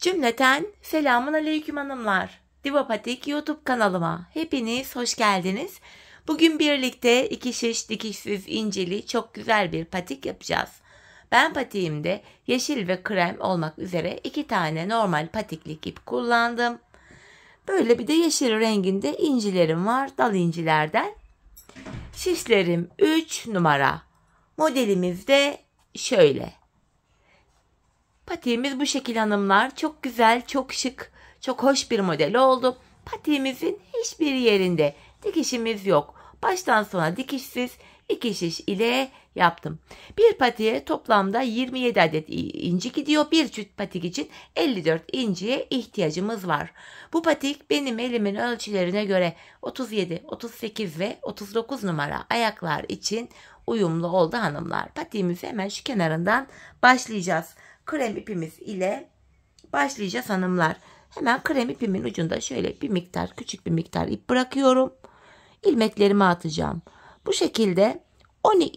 Cümleten selamun aleyküm hanımlar. Diva Patik YouTube kanalıma hepiniz hoş geldiniz. Bugün birlikte iki şiş dikişsiz inceli çok güzel bir patik yapacağız. Ben patiğimde yeşil ve krem olmak üzere iki tane normal patiklik ip kullandım. Böyle bir de yeşil renginde incilerim var, dal incilerden. Şişlerim 3 numara. Modelimiz de şöyle. Patiğimiz bu şekil hanımlar. Çok güzel, çok şık, çok hoş bir model oldu. Patiğimizin hiçbir yerinde dikişimiz yok. Baştan sona dikişsiz iki şiş ile yaptım. Bir patiğe toplamda 27 adet inci gidiyor. Bir çift patik için 54 inciye ihtiyacımız var. Bu patik benim elimin ölçülerine göre 37, 38 ve 39 numara ayaklar için uyumlu oldu hanımlar. Patiğimizi hemen şu kenarından başlayacağız. Krem ipimiz ile başlayacağız hanımlar. Hemen krem ipimin ucunda şöyle bir miktar, küçük bir miktar ip bırakıyorum. İlmeklerimi atacağım. Bu şekilde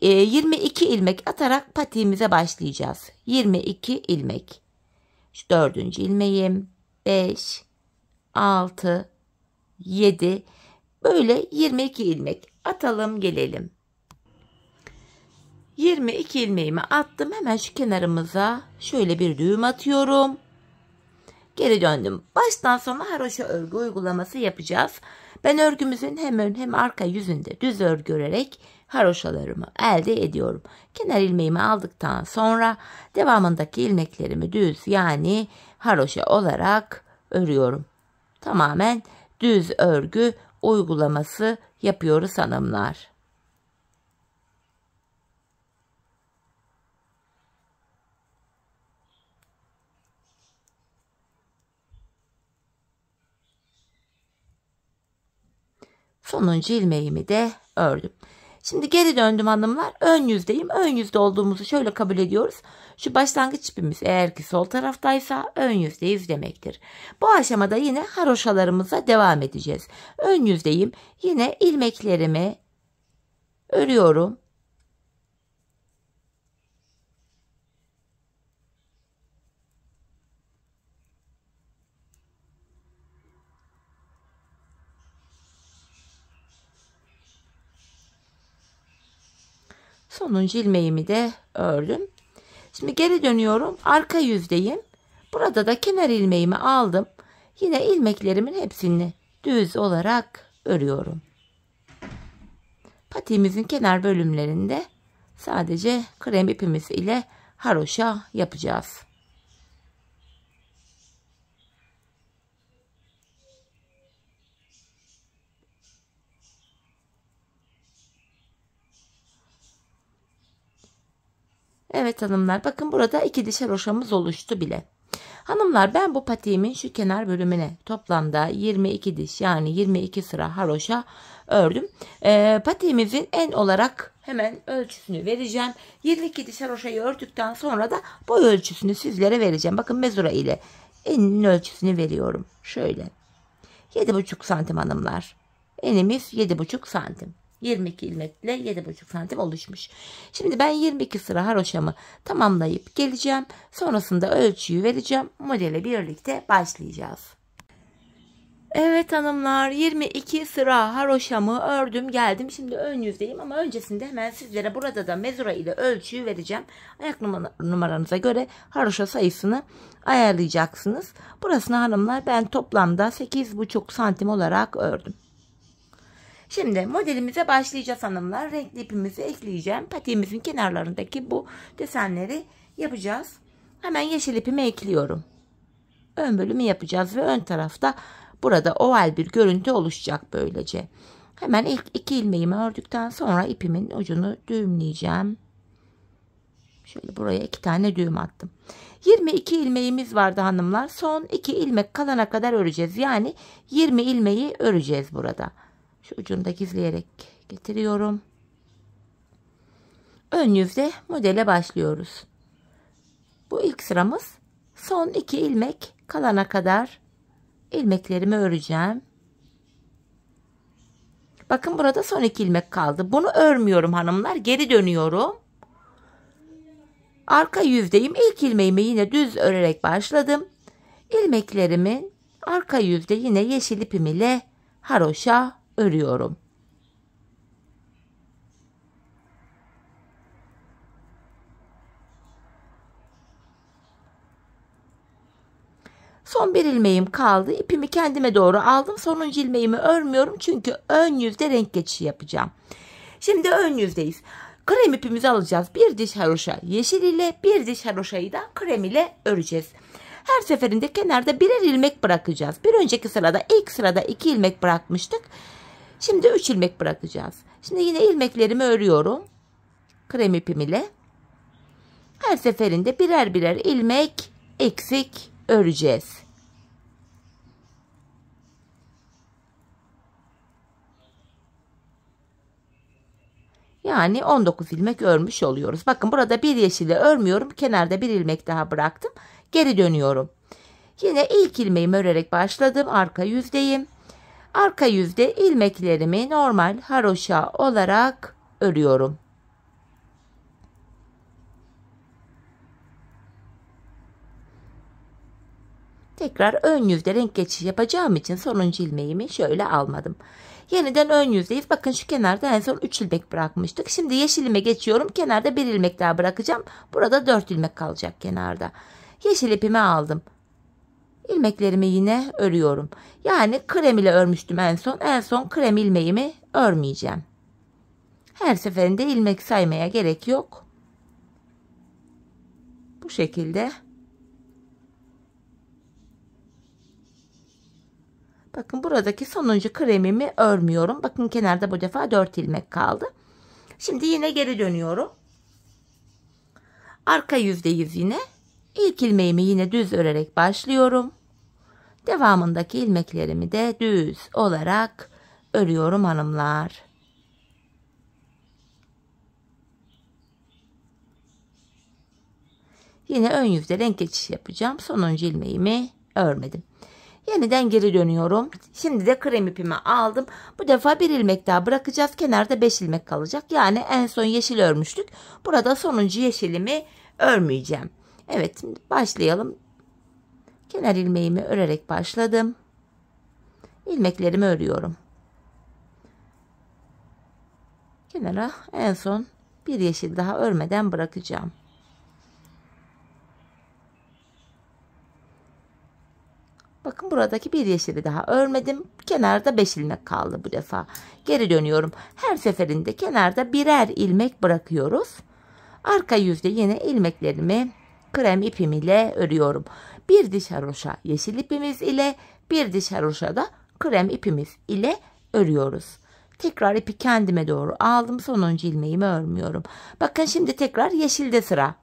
22 ilmek atarak patiğimize başlayacağız. 22 ilmek. Şu dördüncü ilmeğim. 5, 6, 7. Böyle 22 ilmek atalım gelelim. 22 ilmeğimi attım. Hemen şu kenarımıza şöyle bir düğüm atıyorum. Geri döndüm. Baştan sona haroşa örgü uygulaması yapacağız. Ben örgümüzün hem ön hem arka yüzünde düz örgü örerek haroşalarımı elde ediyorum. Kenar ilmeğimi aldıktan sonra devamındaki ilmeklerimi düz yani haroşa olarak örüyorum. Tamamen düz örgü uygulaması yapıyoruz hanımlar. Sonuncu ilmeğimi de ördüm. Şimdi geri döndüm hanımlar. Ön yüzdeyim. Ön yüzde olduğumuzu şöyle kabul ediyoruz. Şu başlangıç ipimiz eğer ki sol taraftaysa ön yüzdeyiz demektir. Bu aşamada yine haroşalarımıza devam edeceğiz. Ön yüzdeyim. Yine ilmeklerimi örüyorum. Sonuncu ilmeğimi de ördüm. Şimdi geri dönüyorum. Arka yüzdeyim. Burada da kenar ilmeğimi aldım. Yine ilmeklerimin hepsini düz olarak örüyorum. Patiğimizin kenar bölümlerinde sadece krem ipimiz ile haroşa yapacağız. Evet hanımlar, bakın burada iki diş haroşamız oluştu bile. Hanımlar, ben bu patiğimin şu kenar bölümüne toplamda 22 diş yani 22 sıra haroşa ördüm. Patiğimizin en olarak hemen ölçüsünü vereceğim. 22 diş haroşayı ördükten sonra da boy ölçüsünü sizlere vereceğim. Bakın mezura ile eninin ölçüsünü veriyorum. Şöyle 7,5 santim hanımlar. Enimiz 7,5 santim. 22 ilmekle 7,5 santim oluşmuş. Şimdi ben 22 sıra haroşamı tamamlayıp geleceğim. Sonrasında ölçüyü vereceğim. Modele birlikte başlayacağız. Evet hanımlar, 22 sıra haroşamı ördüm geldim. Şimdi ön yüzdeyim ama öncesinde hemen sizlere burada da mezura ile ölçüyü vereceğim. Ayak numaranıza göre haroşa sayısını ayarlayacaksınız. Burasını hanımlar ben toplamda 8,5 santim olarak ördüm. Şimdi modelimize başlayacağız hanımlar. Renkli ipimizi ekleyeceğim. Patiğimizin kenarlarındaki bu desenleri yapacağız. Hemen yeşil ipimi ekliyorum. Ön bölümü yapacağız ve ön tarafta burada oval bir görüntü oluşacak böylece. Hemen ilk iki ilmeğimi ördükten sonra ipimin ucunu düğümleyeceğim. Şöyle buraya iki tane düğüm attım. 22 ilmeğimiz vardı hanımlar. Son 2 ilmek kalana kadar öreceğiz. Yani 20 ilmeği öreceğiz burada. Şu ucunda gizleyerek getiriyorum. Ön yüzde modele başlıyoruz. Bu ilk sıramız. Son 2 ilmek kalana kadar ilmeklerimi öreceğim. Bakın burada son 2 ilmek kaldı. Bunu örmüyorum hanımlar. Geri dönüyorum. Arka yüzdeyim. İlk ilmeğimi yine düz örerek başladım. İlmeklerimin arka yüzde yine yeşil ipim ile haroşa örüyorum. Son bir ilmeğim kaldı. İpimi kendime doğru aldım. Sonuncu ilmeğimi örmüyorum çünkü ön yüzde renk geçişi yapacağım. Şimdi ön yüzdeyiz. Krem ipimizi alacağız. Bir diş haroşa yeşil ile, bir diş haroşayı da krem ile öreceğiz. Her seferinde kenarda birer ilmek bırakacağız. Bir önceki sırada ilk sırada 2 ilmek bırakmıştık. Şimdi 3 ilmek bırakacağız. Şimdi yine ilmeklerimi örüyorum. Krem ipim ile. Her seferinde birer birer ilmek eksik öreceğiz. Yani 19 ilmek örmüş oluyoruz. Bakın burada bir yeşili örmüyorum. Kenarda bir ilmek daha bıraktım. Geri dönüyorum. Yine ilk ilmeğimi örerek başladım. Arka yüzdeyim. Arka yüzde ilmeklerimi normal haroşa olarak örüyorum. Tekrar ön yüzde renk geçişi yapacağım için sonuncu ilmeğimi şöyle almadım. Yeniden ön yüzdeyiz. Bakın şu kenarda en son 3 ilmek bırakmıştık. Şimdi yeşilime geçiyorum. Kenarda bir ilmek daha bırakacağım. Burada 4 ilmek kalacak kenarda. Yeşil ipimi aldım. İlmeklerimi yine örüyorum. Yani krem ile örmüştüm en son. En son krem ilmeğimi örmeyeceğim. Her seferinde ilmek saymaya gerek yok. Bu şekilde. Bakın buradaki sonuncu kremimi örmüyorum. Bakın kenarda bu defa 4 ilmek kaldı. Şimdi yine geri dönüyorum. Arka yüzdeyiz yine. İlk ilmeğimi yine düz örerek başlıyorum. Devamındaki ilmeklerimi de düz olarak örüyorum hanımlar. Yine ön yüzde renk geçişi yapacağım. Sonuncu ilmeğimi örmedim. Yeniden geri dönüyorum. Şimdi de krem ipimi aldım. Bu defa bir ilmek daha bırakacağız. Kenarda 5 ilmek kalacak. Yani en son yeşil örmüştük. Burada sonuncu yeşilimi örmeyeceğim. Evet, şimdi başlayalım. Kenar ilmeğimi örerek başladım. İlmeklerimi örüyorum. Kenara en son bir yeşil daha örmeden bırakacağım. Bakın buradaki bir yeşili daha örmedim. Kenarda 5 ilmek kaldı bu defa. Geri dönüyorum. Her seferinde kenarda birer ilmek bırakıyoruz. Arka yüzde yine ilmeklerimi krem ipim ile örüyorum. Bir diş haroşa yeşil ipimiz ile, bir diş haroşa da krem ipimiz ile örüyoruz. Tekrar ipi kendime doğru aldım. Sonuncu ilmeğimi örmüyorum. Bakın şimdi tekrar yeşilde sıra.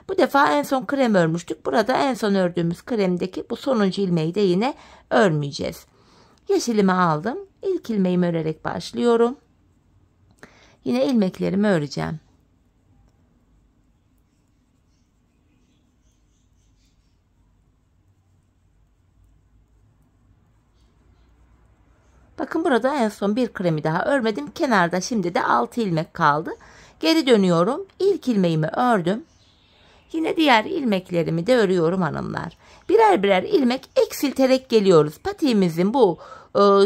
Bu defa en son krem örmüştük. Burada en son ördüğümüz kremdeki bu sonuncu ilmeği de yine örmeyeceğiz. Yeşilimi aldım. İlk ilmeğimi örerek başlıyorum. Yine ilmeklerimi öreceğim. Bakın burada en son bir kremi daha örmedim. Kenarda şimdi de 6 ilmek kaldı. Geri dönüyorum. İlk ilmeğimi ördüm. Yine diğer ilmeklerimi de örüyorum hanımlar. Birer birer ilmek eksilterek geliyoruz. Patiğimizin bu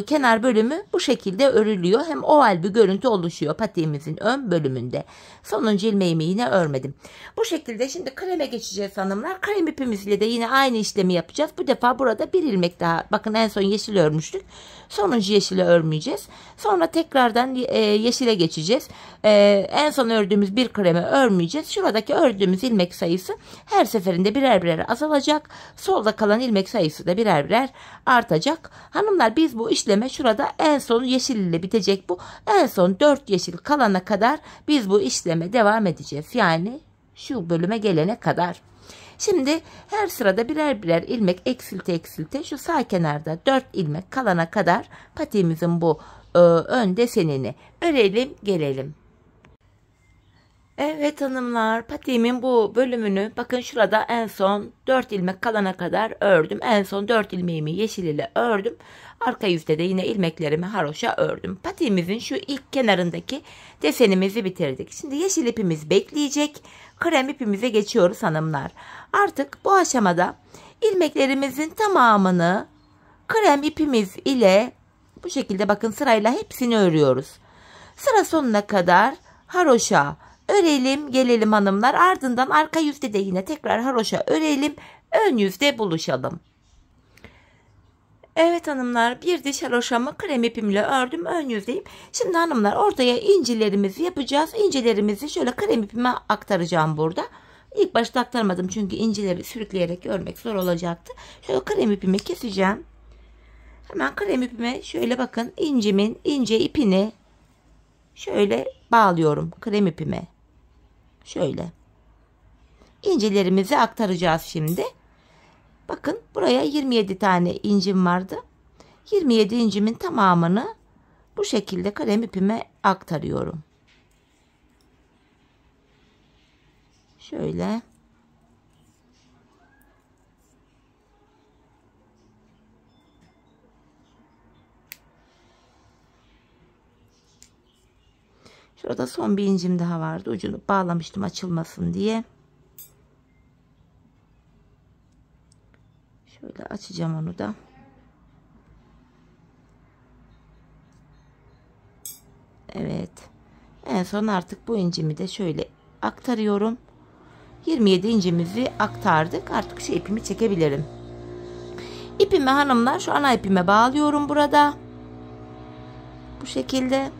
kenar bölümü bu şekilde örülüyor. Hem oval bir görüntü oluşuyor patiğimizin ön bölümünde. Sonuncu ilmeğimi yine örmedim. Bu şekilde şimdi kreme geçeceğiz hanımlar. Krem ipimizle de yine aynı işlemi yapacağız. Bu defa burada bir ilmek daha. Bakın en son yeşil örmüştük. Sonuncu yeşili örmeyeceğiz. Sonra tekrardan yeşile geçeceğiz. En son ördüğümüz bir kremi örmeyeceğiz. Şuradaki ördüğümüz ilmek sayısı her seferinde birer birer azalacak. Solda kalan ilmek sayısı da birer birer artacak. Hanımlar biz bu işleme şurada en son yeşil ile bitecek bu. En son 4 yeşil kalana kadar biz bu işleme devam edeceğiz. Yani şu bölüme gelene kadar. Şimdi her sırada birer birer ilmek eksilte şu sağ kenarda 4 ilmek kalana kadar patiğimizin bu ön desenini örelim gelelim. Evet hanımlar, patiğimin bu bölümünü bakın şurada en son 4 ilmek kalana kadar ördüm. En son 4 ilmeğimi yeşil ile ördüm. Arka yüzde de yine ilmeklerimi haroşa ördüm. Patiğimizin şu ilk kenarındaki desenimizi bitirdik. Şimdi yeşil ipimiz bekleyecek. Krem ipimize geçiyoruz hanımlar. Artık bu aşamada ilmeklerimizin tamamını krem ipimiz ile bu şekilde bakın sırayla hepsini örüyoruz. Sıra sonuna kadar haroşa örelim gelelim hanımlar. Ardından arka yüzde de yine tekrar haroşa örelim. Ön yüzde buluşalım. Evet hanımlar, bir diş haroşamı krem ipimle ördüm. Ön yüzdeyim. Şimdi hanımlar ortaya incilerimizi yapacağız. İncilerimizi şöyle krem ipime aktaracağım burada. İlk başta aktarmadım çünkü incileri sürükleyerek örmek zor olacaktı. Şöyle krem ipimi keseceğim. Hemen krem ipime şöyle bakın incimin ince ipini şöyle bağlıyorum krem ipime. Şöyle. İncilerimizi aktaracağız şimdi. Bakın buraya 27 tane incim vardı. 27 incimin tamamını bu şekilde krem ipime aktarıyorum. Şöyle. Şurada son bir incim daha vardı. Ucunu bağlamıştım açılmasın diye. Şöyle açacağım onu da. Evet. En son artık bu incimi de şöyle aktarıyorum. 27 incimizi aktardık. Artık şu ipimi çekebilirim. İpimi hanımlar şu ana ipime bağlıyorum burada. Bu şekilde.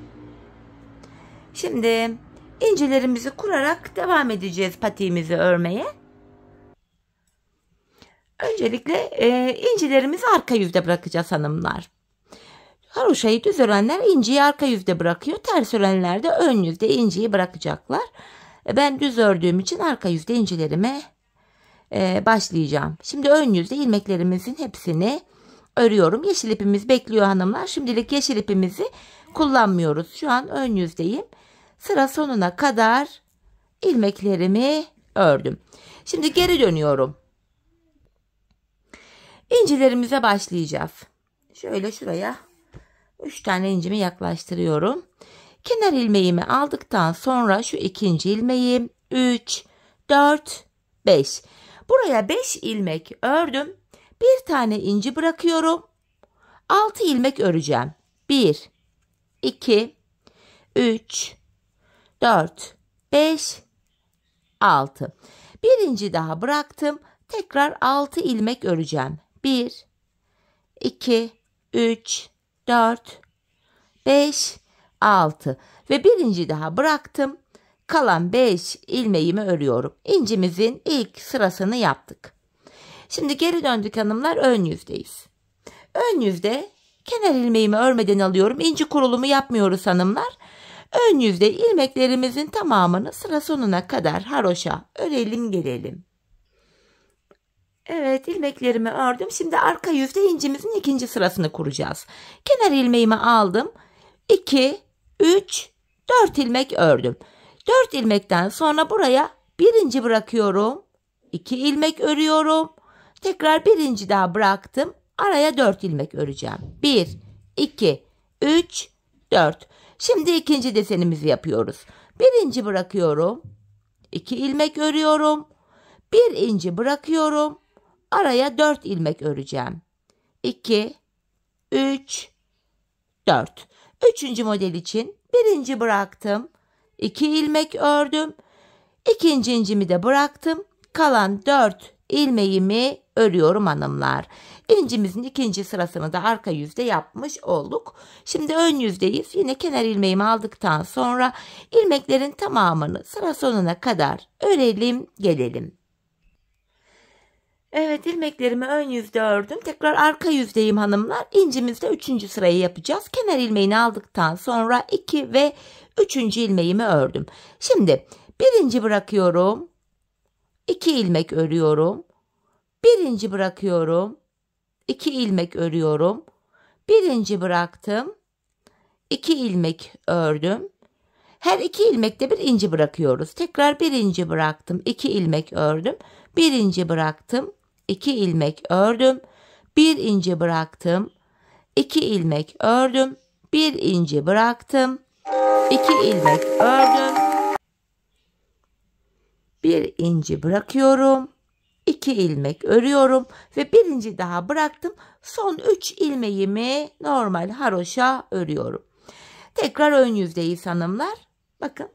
Şimdi incilerimizi kurarak devam edeceğiz patiğimizi örmeye. Öncelikle incilerimizi arka yüzde bırakacağız hanımlar. Haroşayı düz örenler inciyi arka yüzde bırakıyor. Ters örenler de ön yüzde inciyi bırakacaklar. Ben düz ördüğüm için arka yüzde incilerime başlayacağım. Şimdi ön yüzde ilmeklerimizin hepsini örüyorum. Yeşil ipimiz bekliyor hanımlar. Şimdilik yeşil ipimizi kullanmıyoruz. Şu an ön yüzdeyim. Sıra sonuna kadar ilmeklerimi ördüm. Şimdi geri dönüyorum. İncilerimize başlayacağız. Şöyle şuraya 3 tane incimi yaklaştırıyorum. Kenar ilmeğimi aldıktan sonra şu ikinci ilmeğim 3, 4, 5. Buraya 5 ilmek ördüm. Bir tane inci bırakıyorum. 6 ilmek öreceğim. 1, 2, 3, 4, 5, 6. Bir inci daha bıraktım. Tekrar 6 ilmek öreceğim. 1, 2, 3, 4, 5, 6 ve bir inci daha bıraktım. Kalan 5 ilmeğimi örüyorum. İncimizin ilk sırasını yaptık. Şimdi geri döndük hanımlar, ön yüzdeyiz. Ön yüzde kenar ilmeğimi örmeden alıyorum. İnci kurulumu yapmıyoruz hanımlar. Ön yüzde ilmeklerimizin tamamını sıra sonuna kadar haroşa örelim gelelim. Evet, ilmeklerimi ördüm. Şimdi arka yüzde incimizin ikinci sırasını kuracağız. Kenar ilmeğimi aldım. 2, 3, 4 ilmek ördüm. 4 ilmekten sonra buraya bir inci bırakıyorum. 2 ilmek örüyorum. Tekrar bir inci daha bıraktım. Araya 4 ilmek öreceğim. 1, 2, 3, 4. Şimdi ikinci desenimizi yapıyoruz. Bir inci bırakıyorum. 2 ilmek örüyorum. Bir inci bırakıyorum. Araya 4 ilmek öreceğim. 2, 3, 4. Üçüncü model için birinci bıraktım. 2 ilmek ördüm. İkinci incimi de bıraktım. Kalan 4 ilmeğimi örüyorum hanımlar. İncimizin ikinci sırasını da arka yüzde yapmış olduk. Şimdi ön yüzdeyiz. Yine kenar ilmeğimi aldıktan sonra ilmeklerin tamamını sıra sonuna kadar örelim gelelim. Evet, ilmeklerimi ön yüzde ördüm. Tekrar arka yüzdeyim hanımlar. İncimizde 3. sırayı yapacağız. Kenar ilmeğini aldıktan sonra 2 ve 3. ilmeğimi ördüm. Şimdi birinci bırakıyorum. 2 ilmek örüyorum. Birinci bırakıyorum. 2 ilmek örüyorum. Birinci bıraktım. 2 ilmek ördüm. Her 2 ilmekte bir inci bırakıyoruz. Tekrar birinci bıraktım. 2 ilmek ördüm. Birinci bıraktım. 2 ilmek ördüm. Bir inci bıraktım. 2 ilmek ördüm. Bir inci bıraktım. 2 ilmek ördüm. Bir inci bırakıyorum. 2 2 ilmek örüyorum ve birinci daha bıraktım. Son 3 ilmeğimi normal haroşa örüyorum. Tekrar ön yüzdeyiz hanımlar. Bakın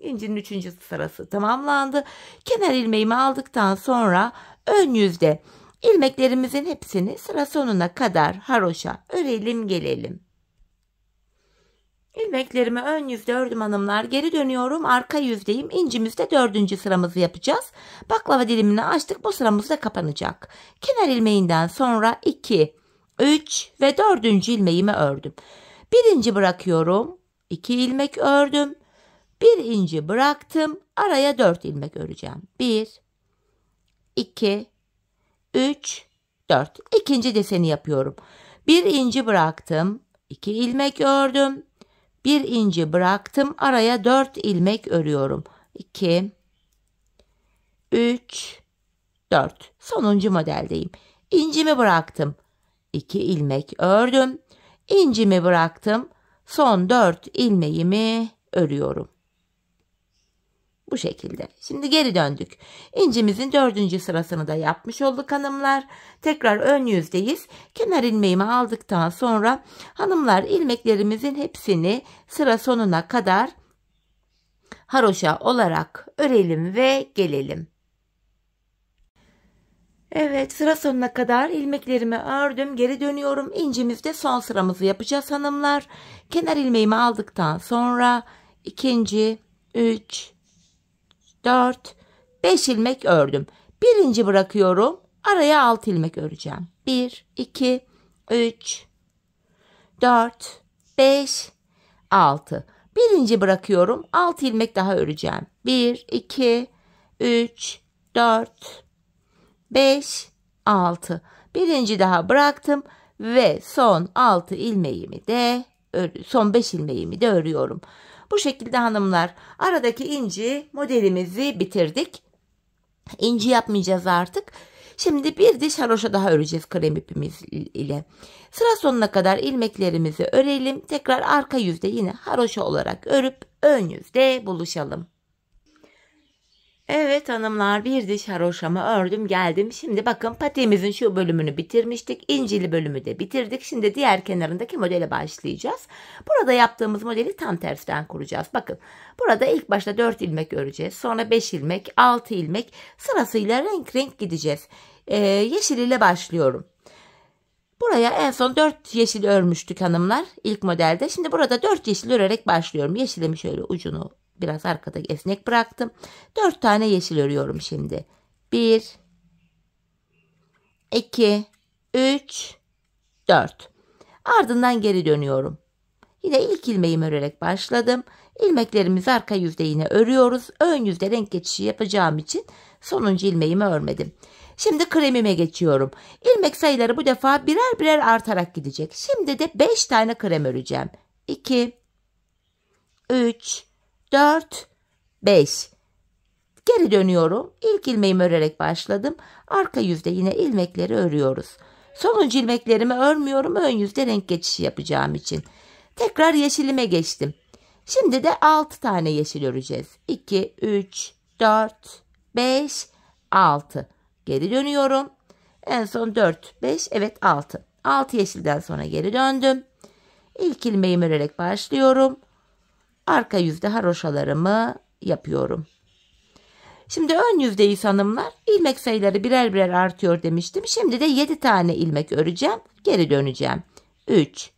incinin 3. sırası tamamlandı. Kenar ilmeğimi aldıktan sonra ön yüzde ilmeklerimizin hepsini sıra sonuna kadar haroşa örelim gelelim. İlmeklerimi ön yüzde ördüm hanımlar. Geri dönüyorum. Arka yüzdeyim. İncimizde 4. sıramızı yapacağız. Baklava dilimini açtık. Bu sıramız da kapanacak. Kenar ilmeğinden sonra 2, 3 ve 4. ilmeğimi ördüm. Birinci bırakıyorum. 2 ilmek ördüm. Bir inci bıraktım. Araya 4 ilmek öreceğim. 1, 2, 3, 4. İkinci deseni yapıyorum. Bir inci bıraktım. 2 ilmek ördüm. Bir inci bıraktım. Araya 4 ilmek örüyorum. 2, 3, 4. Sonuncu modeldeyim. İncimi bıraktım. 2 ilmek ördüm. İncimi bıraktım. Son 4 ilmeğimi örüyorum. Bu şekilde. Şimdi geri döndük. İncimizin 4. sırasını da yapmış olduk hanımlar. Tekrar ön yüzdeyiz. Kenar ilmeğimi aldıktan sonra hanımlar ilmeklerimizin hepsini sıra sonuna kadar haroşa olarak örelim ve gelelim. Evet, sıra sonuna kadar ilmeklerimi ördüm. Geri dönüyorum. İncimizde son sıramızı yapacağız hanımlar. Kenar ilmeğimi aldıktan sonra ikinci, 3, 4, 5 ilmek ördüm. Birinci bırakıyorum. Araya 6 ilmek öreceğim. 1, 2, 3, 4, 5, 6. Birinci bırakıyorum. 6 ilmek daha öreceğim. 1, 2, 3, 4, 5, 6. Birinci daha bıraktım ve son 6 ilmeğimi de son 5 ilmeğimi de örüyorum. Bu şekilde hanımlar aradaki inci modelimizi bitirdik. İnci yapmayacağız artık. Şimdi bir diş haroşa daha öreceğiz krem ipimiz ile. Sıra sonuna kadar ilmeklerimizi örelim. Tekrar arka yüzde yine haroşa olarak örüp ön yüzde buluşalım. Evet hanımlar, bir diş haroşamı ördüm geldim. Şimdi bakın patiğimizin şu bölümünü bitirmiştik. İncili bölümü de bitirdik. Şimdi diğer kenarındaki modele başlayacağız. Burada yaptığımız modeli tam tersten kuracağız. Bakın burada ilk başta 4 ilmek öreceğiz. Sonra 5 ilmek, 6 ilmek sırasıyla renk renk gideceğiz. Yeşil ile başlıyorum. Buraya en son 4 yeşil örmüştük hanımlar ilk modelde. Şimdi burada 4 yeşil örerek başlıyorum. Yeşilimi şöyle ucunu biraz arkada esnek bıraktım. 4 tane yeşil örüyorum şimdi. 1, 2, 3, 4. Ardından geri dönüyorum. Yine ilk ilmeğimi örerek başladım. İlmeklerimizi arka yüzde yine örüyoruz. Ön yüzde renk geçişi yapacağım için sonuncu ilmeğimi örmedim. Şimdi kremime geçiyorum. İlmek sayıları bu defa birer birer artarak gidecek. Şimdi de 5 tane krem öreceğim. 2, 3, 4, 5. Geri dönüyorum. İlk ilmeğimi örerek başladım. Arka yüzde yine ilmekleri örüyoruz. Sonuncu ilmeklerimi örmüyorum. Ön yüzde renk geçişi yapacağım için. Tekrar yeşilime geçtim. Şimdi de 6 tane yeşil öreceğiz. 2, 3, 4, 5, 6. Geri dönüyorum. En son 4, 5, evet 6. 6 yeşilden sonra geri döndüm. İlk ilmeğimi örerek başlıyorum. Arka yüzde haroşalarımı yapıyorum. Şimdi ön yüzdeyiz hanımlar. İlmek sayıları birer birer artıyor demiştim. Şimdi de 7 tane ilmek öreceğim. Geri döneceğim. 3,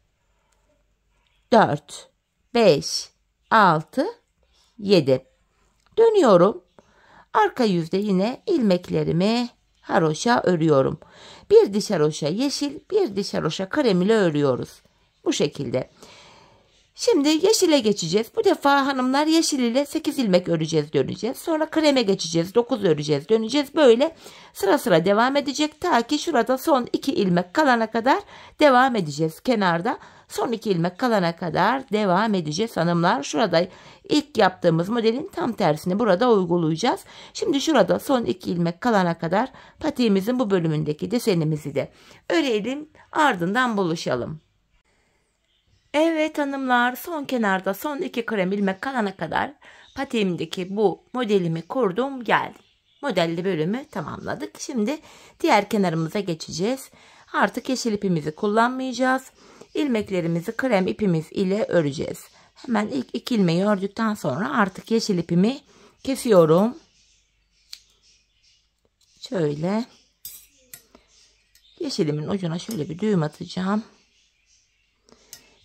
4, 5, 6, 7. Dönüyorum. Arka yüzde yine ilmeklerimi haroşa örüyorum. Bir diş haroşa yeşil, bir diş haroşa krem ile örüyoruz. Bu şekilde. Şimdi yeşile geçeceğiz. Bu defa hanımlar yeşil ile 8 ilmek öreceğiz, döneceğiz. Sonra kreme geçeceğiz, 9 öreceğiz, döneceğiz. Böyle sıra sıra devam edecek. Ta ki şurada son 2 ilmek kalana kadar devam edeceğiz. Kenarda son 2 ilmek kalana kadar devam edeceğiz hanımlar. Şurada ilk yaptığımız modelin tam tersini burada uygulayacağız. Şimdi şurada son 2 ilmek kalana kadar patiğimizin bu bölümündeki desenimizi de örelim. Ardından buluşalım. Evet hanımlar, son kenarda son 2 krem ilmek kalana kadar patiğimdeki bu modelimi kurdum geldim. modelli bölümü tamamladık. Şimdi diğer kenarımıza geçeceğiz. Artık yeşil ipimizi kullanmayacağız. İlmeklerimizi krem ipimiz ile öreceğiz. Hemen ilk 2 ilmeği ördükten sonra artık yeşil ipimi kesiyorum. Şöyle yeşilimin ucuna şöyle bir düğüm atacağım.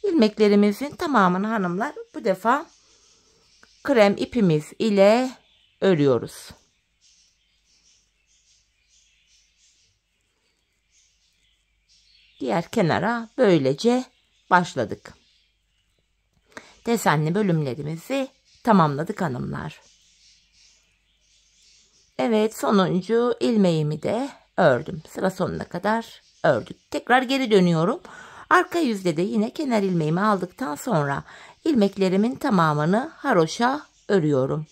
İlmeklerimizin tamamını hanımlar bu defa krem ipimiz ile örüyoruz. Diğer kenara böylece başladık. Desenli bölümlerimizi tamamladık hanımlar. Evet, sonuncu ilmeğimi de ördüm. Sıra sonuna kadar ördük. Tekrar geri dönüyorum. Arka yüzde de yine kenar ilmeğimi aldıktan sonra ilmeklerimin tamamını haroşa örüyorum.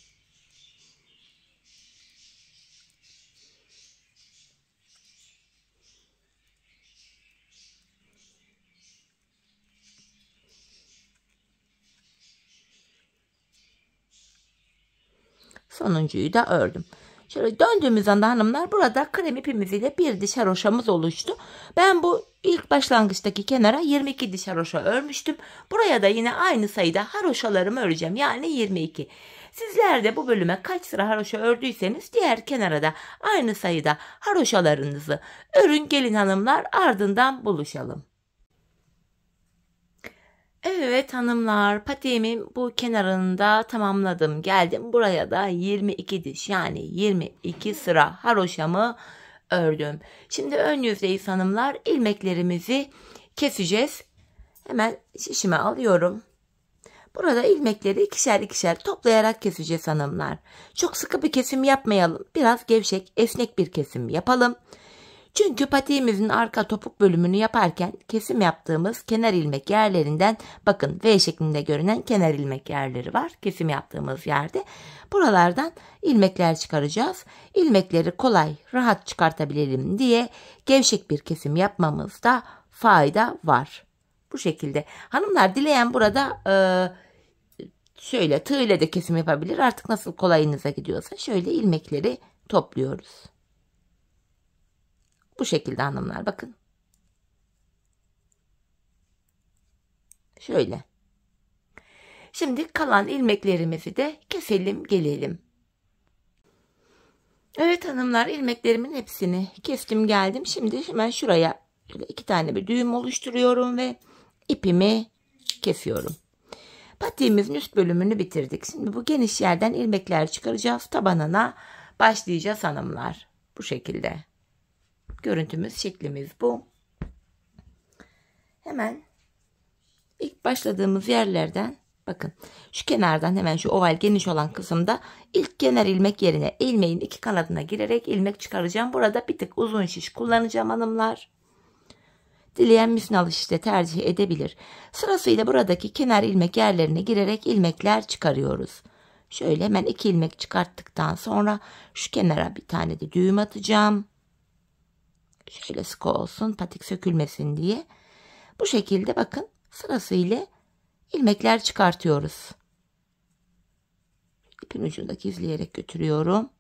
Sonuncuyu da ördüm. Şöyle döndüğümüz anda hanımlar burada krem ipimiz ile bir diş haroşamız oluştu. Ben bu ilk başlangıçtaki kenara 22 diş haroşa örmüştüm. Buraya da yine aynı sayıda haroşalarımı öreceğim. Yani 22. Sizler de bu bölüme kaç sıra haroşa ördüyseniz diğer kenara da aynı sayıda haroşalarınızı örün gelin hanımlar, ardından buluşalım. Evet hanımlar, patiğimin bu kenarında tamamladım. Geldim buraya da 22 diş yani 22 sıra haroşamı ördüm. Şimdi ön yüzdeyiz hanımlar, ilmeklerimizi keseceğiz. Hemen şişime alıyorum. Burada ilmekleri ikişer ikişer toplayarak keseceğiz hanımlar. Çok sıkı bir kesim yapmayalım. Biraz gevşek, esnek bir kesim yapalım. Çünkü patiğimizin arka topuk bölümünü yaparken kesim yaptığımız kenar ilmek yerlerinden, bakın V şeklinde görünen kenar ilmek yerleri var kesim yaptığımız yerde. Buralardan ilmekler çıkaracağız. İlmekleri kolay, rahat çıkartabilelim diye gevşek bir kesim yapmamızda fayda var. Bu şekilde. Hanımlar dileyen burada şöyle tığ ile de kesim yapabilir. Artık nasıl kolayınıza gidiyorsa şöyle ilmekleri topluyoruz. Bu şekilde hanımlar, bakın. Şöyle. Şimdi kalan ilmeklerimizi de keselim gelelim. Evet hanımlar, ilmeklerimin hepsini kestim geldim. Şimdi hemen şuraya 2 tane bir düğüm oluşturuyorum ve ipimi kesiyorum. Patiğimizin üst bölümünü bitirdik. Şimdi bu geniş yerden ilmekler çıkaracağız. Tabanına başlayacağız hanımlar. Bu şekilde. Görüntümüz, şeklimiz bu. Hemen ilk başladığımız yerlerden, bakın şu kenardan hemen şu oval geniş olan kısımda ilk kenar ilmek yerine ilmeğin 2 kanadına girerek ilmek çıkaracağım. Burada bir tık uzun şiş kullanacağım hanımlar. Dileyen misinalı şiş de tercih edebilir. Sırasıyla buradaki kenar ilmek yerlerine girerek ilmekler çıkarıyoruz. Şöyle hemen 2 ilmek çıkarttıktan sonra şu kenara bir tane de düğüm atacağım. Şöyle sıkı olsun, patik sökülmesin diye. Bu şekilde bakın sırasıyla ilmekler çıkartıyoruz. İpin ucundaki izleyerek götürüyorum.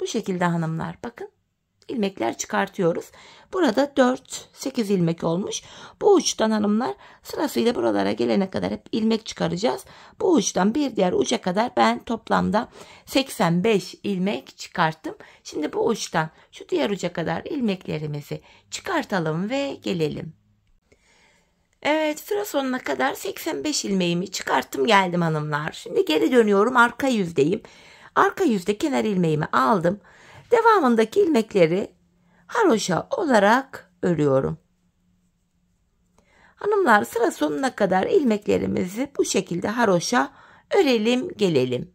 Bu şekilde hanımlar, bakın ilmekler çıkartıyoruz. Burada 4-8 ilmek olmuş. Bu uçtan hanımlar sırasıyla buralara gelene kadar hep ilmek çıkaracağız. Bu uçtan bir diğer uca kadar ben toplamda 85 ilmek çıkarttım. Şimdi bu uçtan şu diğer uca kadar ilmeklerimizi çıkartalım ve gelelim. Evet, sıra sonuna kadar 85 ilmeğimi çıkarttım geldim hanımlar. Şimdi geri dönüyorum, arka yüzdeyim. Arka yüzde kenar ilmeğimi aldım. Devamındaki ilmekleri haroşa olarak örüyorum. Hanımlar, sıra sonuna kadar ilmeklerimizi bu şekilde haroşa örelim gelelim.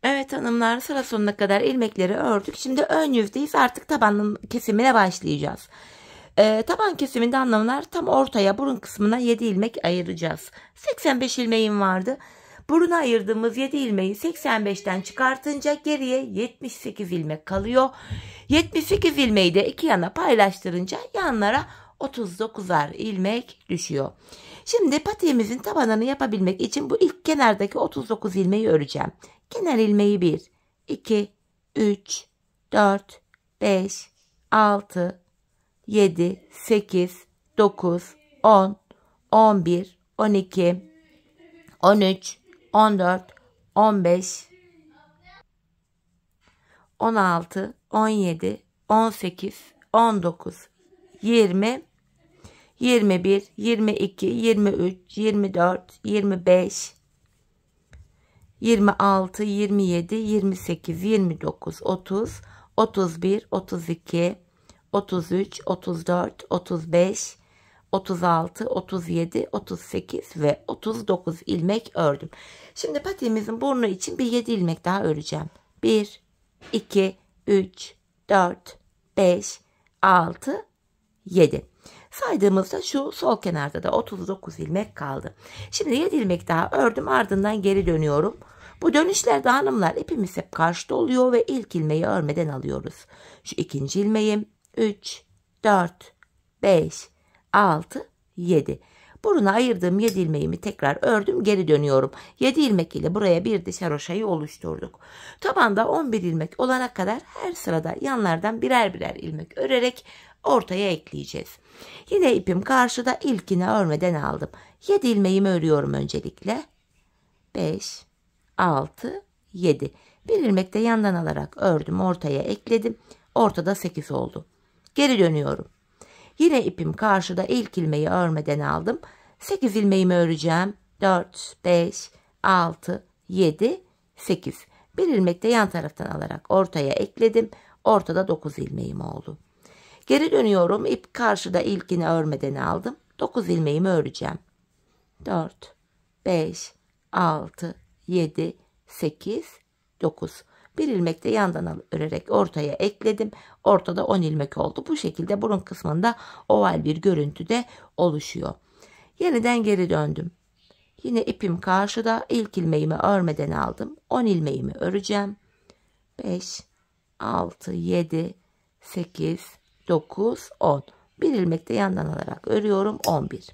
Evet hanımlar, sıra sonuna kadar ilmekleri ördük. Şimdi ön yüzdeyiz, artık tabanın kesimine başlayacağız. Taban kesiminde hanımlar tam ortaya burun kısmına 7 ilmek ayıracağız. 85 ilmeğim vardı. Buruna ayırdığımız 7 ilmeği 85'ten çıkartınca geriye 78 ilmek kalıyor. 78 ilmeği de iki yana paylaştırınca yanlara 39'ar ilmek düşüyor. Şimdi patiğimizin tabanını yapabilmek için bu ilk kenardaki 39 ilmeği öreceğim. Kenar ilmeği 1, 2, 3, 4, 5, 6, 7, 8, 9, 10, 11, 12, 13, 14, 15, 16, 17, 18, 19, 20, 21, 22, 23, 24, 25, 26, 27, 28, 29, 30, 31, 32, 33, 34, 35, 36, 37, 38 ve 39 ilmek ördüm. Şimdi patiğimizin burnu için bir 7 ilmek daha öreceğim. 1, 2, 3, 4, 5, 6, 7. Saydığımızda şu sol kenarda da 39 ilmek kaldı. Şimdi 7 ilmek daha ördüm, ardından geri dönüyorum. Bu dönüşlerde hanımlar ipimiz hep karşıda oluyor ve ilk ilmeği örmeden alıyoruz. Şu ikinci ilmeğim 3, 4, 5, 6, 7. Buruna ayırdığım 7 ilmeğimi tekrar ördüm, geri dönüyorum. 7 ilmek ile buraya bir diş haroşayı oluşturduk. Tabanda 11 ilmek olana kadar her sırada yanlardan birer birer ilmek örerek ortaya ekleyeceğiz. Yine ipim karşıda, ilkini örmeden aldım. 7 ilmeğimi örüyorum öncelikle. 5, 6, 7. Bir ilmek de yandan alarak ördüm, ortaya ekledim. Ortada 8 oldu. Geri dönüyorum. Yine ipim karşıda, ilk ilmeği örmeden aldım. 8 ilmeğimi öreceğim. 4, 5, 6, 7, 8. Bir ilmek de yan taraftan alarak ortaya ekledim. Ortada 9 ilmeğim oldu. Geri dönüyorum. İp karşıda, ilkini örmeden aldım. 9 ilmeğimi öreceğim. 4, 5, 6, 7, 8, 9. Bir ilmek de yandan örerek ortaya ekledim. Ortada 10 ilmek oldu. Bu şekilde burun kısmında oval bir görüntü de oluşuyor. Yeniden geri döndüm. Yine ipim karşıda, ilk ilmeğimi örmeden aldım. 10 ilmeğimi öreceğim. 5, 6, 7, 8, 9, 10. Bir ilmek de yandan alarak örüyorum. 11.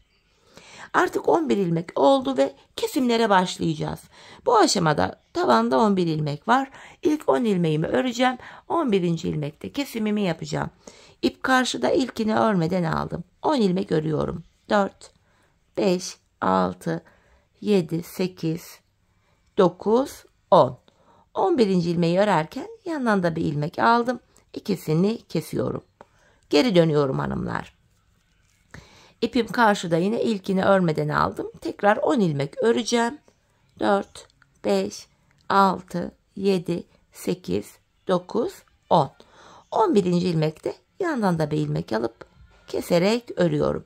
Artık 11 ilmek oldu ve kesimlere başlayacağız. Bu aşamada tabanda 11 ilmek var. İlk 10 ilmeğimi öreceğim. 11. ilmekte kesimimi yapacağım. İp karşıda, ilkini örmeden aldım. 10 ilmek örüyorum. 4, 5, 6, 7, 8, 9, 10. 11. ilmeği örerken yandan da bir ilmek aldım. İkisini kesiyorum. Geri dönüyorum hanımlar. İpim karşıda, yine ilkini örmeden aldım. Tekrar 10 ilmek öreceğim. 4, 5, 6, 7, 8, 9, 10. 11. ilmekte yandan da bir ilmek alıp keserek örüyorum.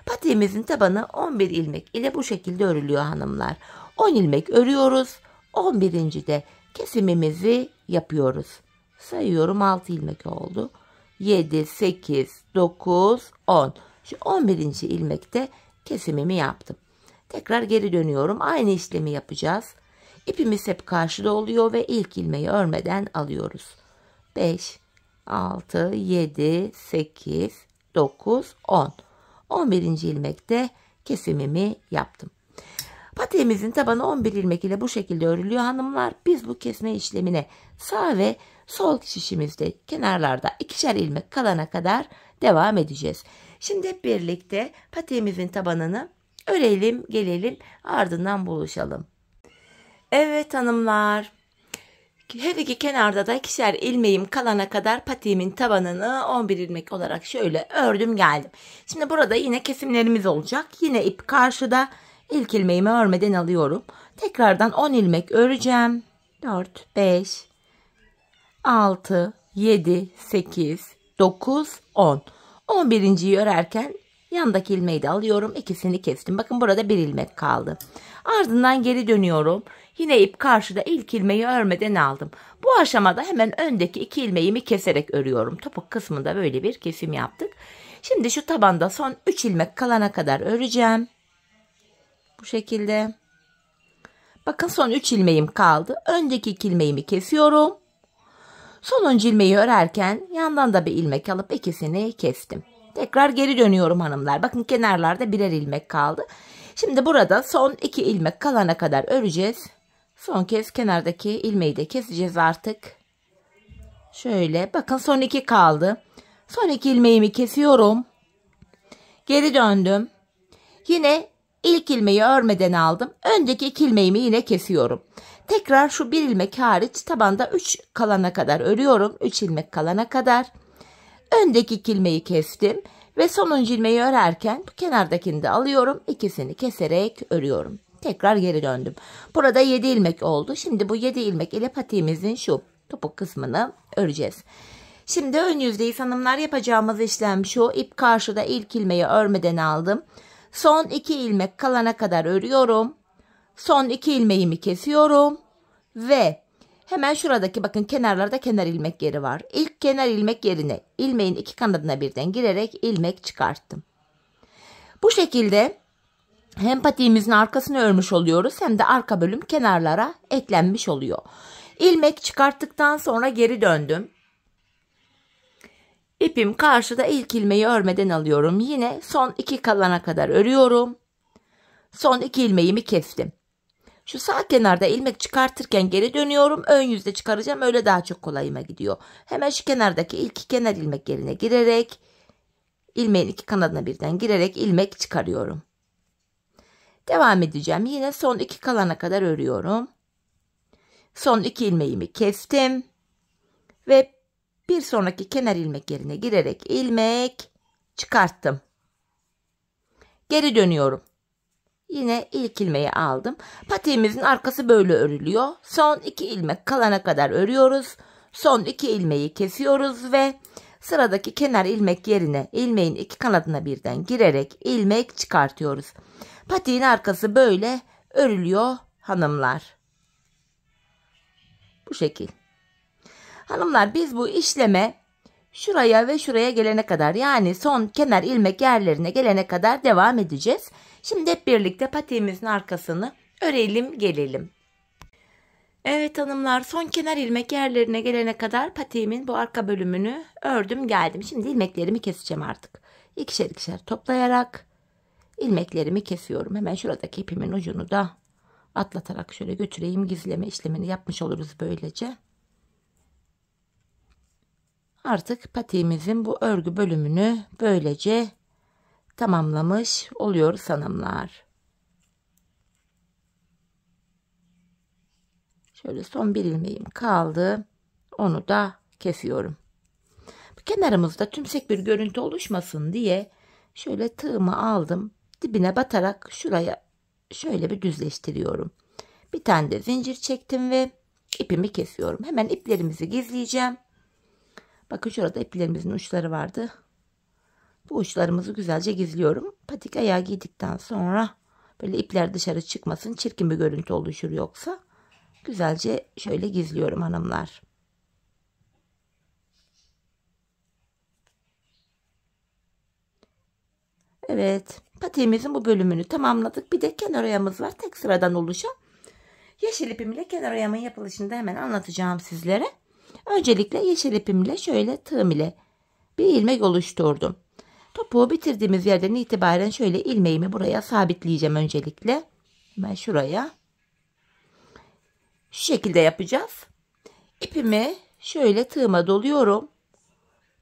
Patiğimizin tabanı 11 ilmek ile bu şekilde örülüyor hanımlar. 10 ilmek örüyoruz. 11. de kesimimizi yapıyoruz. Sayıyorum, 6 ilmek oldu. 7, 8, 9, 10. Şu 11. ilmekte kesimimi yaptım. Tekrar geri dönüyorum. Aynı işlemi yapacağız. İpimiz hep karşıda oluyor ve ilk ilmeği örmeden alıyoruz. 5, 6, 7, 8, 9, 10. 11. ilmekte kesimimi yaptım. Patiğimizin tabanı 11 ilmek ile bu şekilde örülüyor hanımlar. Biz bu kesme işlemine sağ ve sol şişimizde kenarlarda 2'şer ilmek kalana kadar devam edeceğiz. Şimdi hep birlikte patiğimizin tabanını örelim, gelelim, ardından buluşalım. Evet hanımlar, her iki kenarda da 2'şer ilmeğim kalana kadar patiğimin tabanını 11 ilmek olarak şöyle ördüm geldim. Şimdi burada yine kesimlerimiz olacak. Yine ip karşıda, ilk ilmeğimi örmeden alıyorum. Tekrardan 10 ilmek öreceğim. 4, 5, 6, 7, 8, 9, 10. 11.yi örerken yandaki ilmeği de alıyorum. İkisini kestim. Bakın burada bir ilmek kaldı. Ardından geri dönüyorum. Yine ip karşıda, ilk ilmeği örmeden aldım. Bu aşamada hemen öndeki 2 ilmeğimi keserek örüyorum. Topuk kısmında böyle bir kesim yaptık. Şimdi şu tabanda son 3 ilmek kalana kadar öreceğim. Bu şekilde. Bakın son 3 ilmeğim kaldı. Öndeki 2 ilmeğimi kesiyorum. Sonuncu ilmeği örerken yandan da bir ilmek alıp ikisini kestim. Tekrar geri dönüyorum hanımlar. Bakın kenarlarda birer ilmek kaldı. Şimdi burada son 2 ilmek kalana kadar öreceğiz. Son kez kenardaki ilmeği de keseceğiz artık. Şöyle bakın son 2 kaldı. Son 2 ilmeğimi kesiyorum. Geri döndüm. Yine ilk ilmeği örmeden aldım. Öndeki 2 ilmeğimi yine kesiyorum. Tekrar şu 1 ilmek hariç tabanda 3 kalana kadar örüyorum. 3 ilmek kalana kadar. Öndeki 2 ilmeği kestim. Ve sonuncu ilmeği örerken kenardakini de alıyorum. İkisini keserek örüyorum. Tekrar geri döndüm. Burada 7 ilmek oldu. Şimdi bu 7 ilmek ile patiğimizin şu topuk kısmını öreceğiz. Şimdi ön yüzdeyiz hanımlar. Yapacağımız işlem şu. İp karşıda ilk ilmeği örmeden aldım. Son 2 ilmek kalana kadar örüyorum. Son 2 ilmeğimi kesiyorum. Ve hemen şuradaki bakın kenarlarda kenar ilmek yeri var. İlk kenar ilmek yerine ilmeğin 2 kanadına birden girerek ilmek çıkarttım. Bu şekilde hem patiğimizin arkasını örmüş oluyoruz hem de arka bölüm kenarlara eklenmiş oluyor. İlmek çıkarttıktan sonra geri döndüm. İpim karşıda ilk ilmeği örmeden alıyorum. Yine son 2 kalana kadar örüyorum. Son 2 ilmeğimi kestim. Şu sağ kenarda ilmek çıkartırken geri dönüyorum. Ön yüzde çıkaracağım. Öyle daha çok kolayıma gidiyor. Hemen şu kenardaki ilk kenar ilmek yerine girerek ilmeğin 2 kanadına birden girerek ilmek çıkarıyorum. Devam edeceğim. Yine son 2 kalana kadar örüyorum. Son 2 ilmeğimi kestim. Ve bir sonraki kenar ilmek yerine girerek ilmek çıkarttım. Geri dönüyorum. Yine ilk ilmeği aldım. Patiğimizin arkası böyle örülüyor. Son 2 ilmek kalana kadar örüyoruz. Son 2 ilmeği kesiyoruz ve sıradaki kenar ilmek yerine ilmeğin 2 kanadına birden girerek ilmek çıkartıyoruz. Patiğin arkası böyle örülüyor hanımlar. Bu şekil. Hanımlar biz bu işleme şuraya ve şuraya gelene kadar yani son kenar ilmek yerlerine gelene kadar devam edeceğiz. Şimdi hep birlikte patiğimizin arkasını örelim gelelim. Evet hanımlar son kenar ilmek yerlerine gelene kadar patiğimin bu arka bölümünü ördüm geldim. Şimdi ilmeklerimi keseceğim artık. İkişer ikişer toplayarak ilmeklerimi kesiyorum. Hemen şuradaki ipimin ucunu da atlatarak şöyle götüreyim. Gizleme işlemini yapmış oluruz böylece. Artık patiğimizin bu örgü bölümünü böylece tamamlamış oluyoruz hanımlar. Şöyle son bir ilmeğim kaldı. Onu da kesiyorum. Bu kenarımızda tümsek bir görüntü oluşmasın diye şöyle tığımı aldım. Dibine batarak şuraya şöyle bir düzleştiriyorum. Bir tane de zincir çektim ve ipimi kesiyorum. Hemen iplerimizi gizleyeceğim. Bakın şurada iplerimizin uçları vardı. Bu uçlarımızı güzelce gizliyorum. Patik ayağı giydikten sonra böyle ipler dışarı çıkmasın. Çirkin bir görüntü oluşur yoksa. Güzelce şöyle gizliyorum hanımlar. Evet. Patiğimizin bu bölümünü tamamladık. Bir de kenar oyamız var. Tek sıradan oluşan. Yeşil ipimle kenar oyamın yapılışını da hemen anlatacağım sizlere. Öncelikle yeşil ipimle şöyle tığım ile bir ilmek oluşturdum. Topuğu bitirdiğimiz yerden itibaren şöyle ilmeğimi buraya sabitleyeceğim öncelikle. Hemen şuraya. Şu şekilde yapacağız. İpimi şöyle tığıma doluyorum.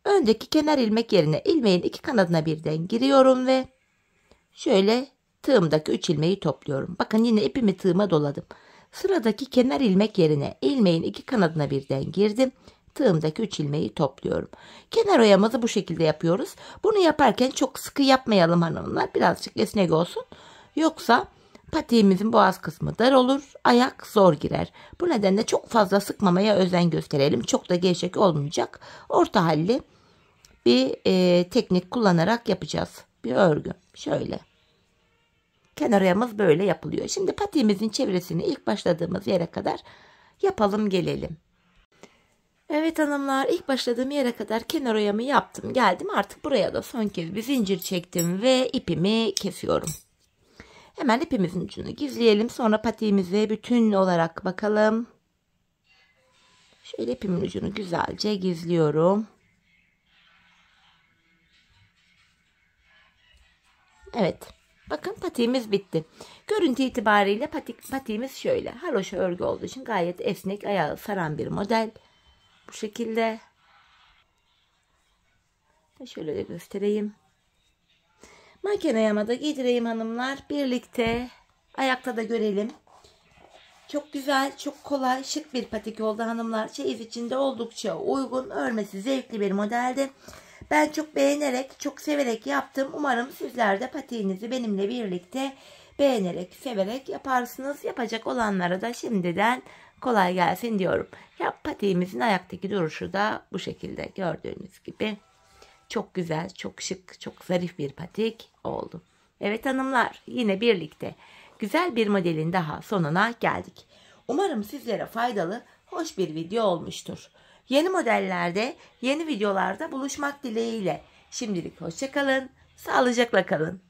Öndeki kenar ilmek yerine ilmeğin 2 kanadına birden giriyorum ve şöyle tığımdaki 3 ilmeği topluyorum. Bakın yine ipimi tığıma doladım. Sıradaki kenar ilmek yerine ilmeğin 2 kanadına birden girdim. Tığımdaki 3 ilmeği topluyorum. Kenar oyamızı bu şekilde yapıyoruz. Bunu yaparken çok sıkı yapmayalım hanımlar. Birazcık esnek olsun. Yoksa patiğimizin boğaz kısmı dar olur. Ayak zor girer. Bu nedenle çok fazla sıkmamaya özen gösterelim. Çok da gevşek olmayacak. Orta halli bir teknik kullanarak yapacağız. Bir örgü. Şöyle. Kenar oyamız böyle yapılıyor. Şimdi patiğimizin çevresini ilk başladığımız yere kadar yapalım gelelim. Evet hanımlar ilk başladığım yere kadar kenar oyamı yaptım geldim. Artık buraya da son kez bir zincir çektim ve ipimi kesiyorum. Hemen ipimizin ucunu gizleyelim. Sonra patiğimize bütün olarak bakalım. Şöyle ipimin ucunu güzelce gizliyorum. Evet. Bakın patiğimiz bitti. Görüntü itibariyle patiğimiz şöyle. Haroşa örgü olduğu için gayet esnek, ayağı saran bir model. Bu şekilde. Şöyle de göstereyim. Makine yamada giydireyim hanımlar. Birlikte ayakta da görelim. Çok güzel, çok kolay, şık bir patik oldu hanımlar. Çeyiz içinde oldukça uygun, örmesi zevkli bir modeldi. Ben çok beğenerek, çok severek yaptım. Umarım sizler de patiğinizi benimle birlikte beğenerek, severek yaparsınız. Yapacak olanlara da şimdiden kolay gelsin diyorum. Patiğimizin ayaktaki duruşu da bu şekilde gördüğünüz gibi. Çok güzel, çok şık, çok zarif bir patik oldu. Evet hanımlar, yine birlikte güzel bir modelin daha sonuna geldik. Umarım sizlere faydalı, hoş bir video olmuştur. Yeni modellerde, yeni videolarda buluşmak dileğiyle. Şimdilik hoşça kalın, sağlıcakla kalın.